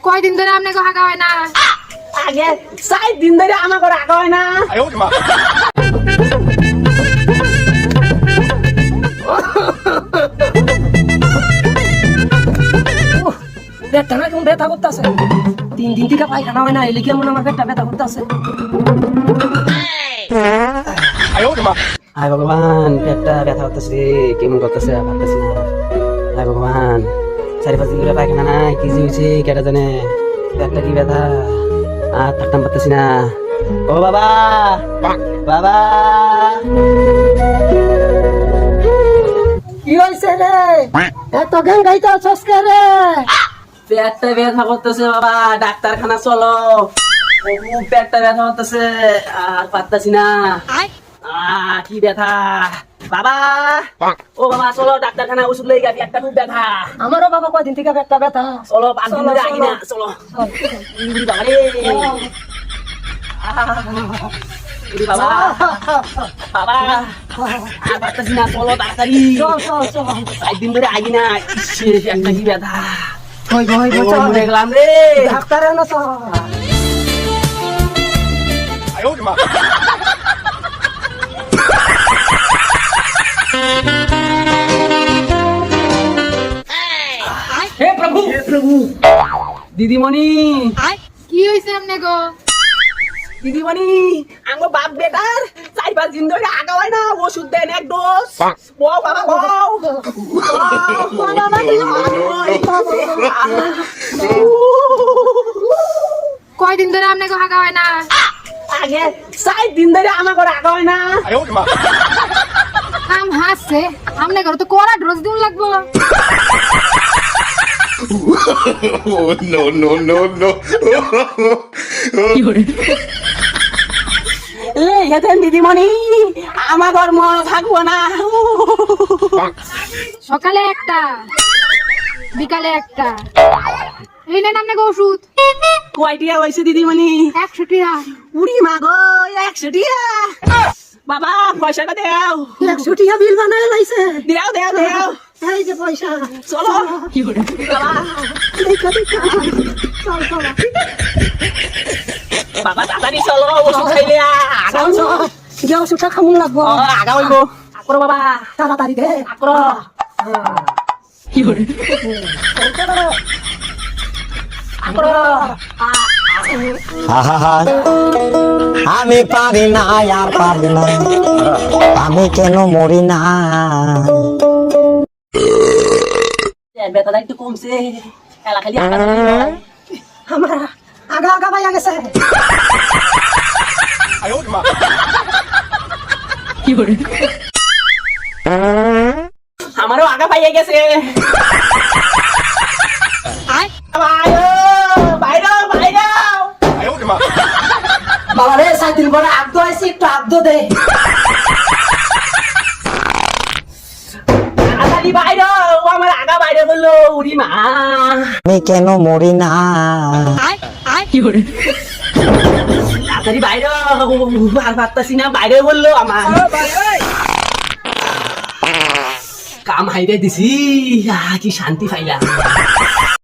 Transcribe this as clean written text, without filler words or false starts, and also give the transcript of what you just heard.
কয়দিন ধরে আপনাকে হাগা হয় না? আগে 4 দিন ধরে আমাকে রাখা হয় না। পেটটা না কেমন ব্যথা করতেছে, 3 দিন থেকে পায়খানা হয় না, এলে কেমন আমার পেটটা ব্যথা করতেছে। হায় ভগবান, পেটটা ব্যথা করতেছে, কেমন করতেছে, পারতেছি না। হায় ভগবান, 4-5 দিন ধরে পায়খানা নাই, কি যে হয়েছে কেটা জানে, পেটটা কি ব্যথা, আর থাকতাম পারতেছি না। ও বাবা, বাবা, কি হয়েছে রে? এত গান গাইতে আছস কে রে? পেটটা ব্যথা করতেছে বাবা, ডাক্তারখানা চলো। খুব পেটটা ব্যথা করতেছে, আর পারতেছি না। কি ব্যথা বাবা, ও বাবা চলো ডাক্তারখানা, ওষুধ লই গাবি, একটা খুব ব্যথা। আমারও বাবা কয়দিন থেকে পেটটা ব্যথা। চলো 5 দিন ধরে আগে না, চলো। বাবা রে, বাবা, বাবা, আর পারতেছি না, চলো তাড়াতাড়ি। 5 দিন ধরে আগে না, একটা কি ব্যথা। দেখলাম রে ডাক্তার এনে হে প্রভু, হে প্রভু। দিদিমণি, কি হয়েছে আপনাকে? দিদিমণি, আমার বাপ বেটার 4-5 দিন ধরে আগা হয় না, ওষুধ দেন 1 ডোজ। বউ বাবা বউ, কয়দিন ধরে আপনাকে হাগা হয় না? আগে 4 দিন ধরে আমাকে রাখা হয় না। আম হাসছে, আপনাকে তো কড়া ডোজ দিন লাগবো। Oh, no, no, no, no. দিদিমণি, আমার ঘর মনে থাকবো না। সকালে একটা, বিকালে একটা। এই নেন আপনাকে ওষুধ। কয়টিয়া হয়েছে দিদিমণি? 100 টাকা। উড়ি মা গো, 100 টিয়া। বাবা পয়সাটা দেও। 100 টাকা বিল বানায় লাইছে। দেও দেও দেও। এই যে পয়সা, চলো বাবা, দেখা দেখা। চল চল বাবা তাড়াতাড়ি চলো, ওষুধ খাইলে আগা হইব। গিয়ে ওষুধটা খামুন লাগবো। আগা হইব। আকরো বাবা, তাড়াতাড়ি দে। আকরো। আকরো। আমি পারি না, আর পারি না, আমি কেন মরি না। বেতাটা একটু কমছে, খেলা খালি আমার আগা আগা ভাইয়া গেছে। আমারও আগা পাইয়ে গেছে। বাবা রে, 7 দিন পরে আব্দ আইছি, একটু আব্দ দে। তাড়াতাড়ি বাইরে, ও আমার আগা বাইরে বললো, উড়ি মা। আমি কেন মরি না। তাড়াতাড়ি বাইরে, আর পারতাছি না, বাইরে বললো আমার। কাম হাইরে দিছি, কি শান্তি পাইলাম।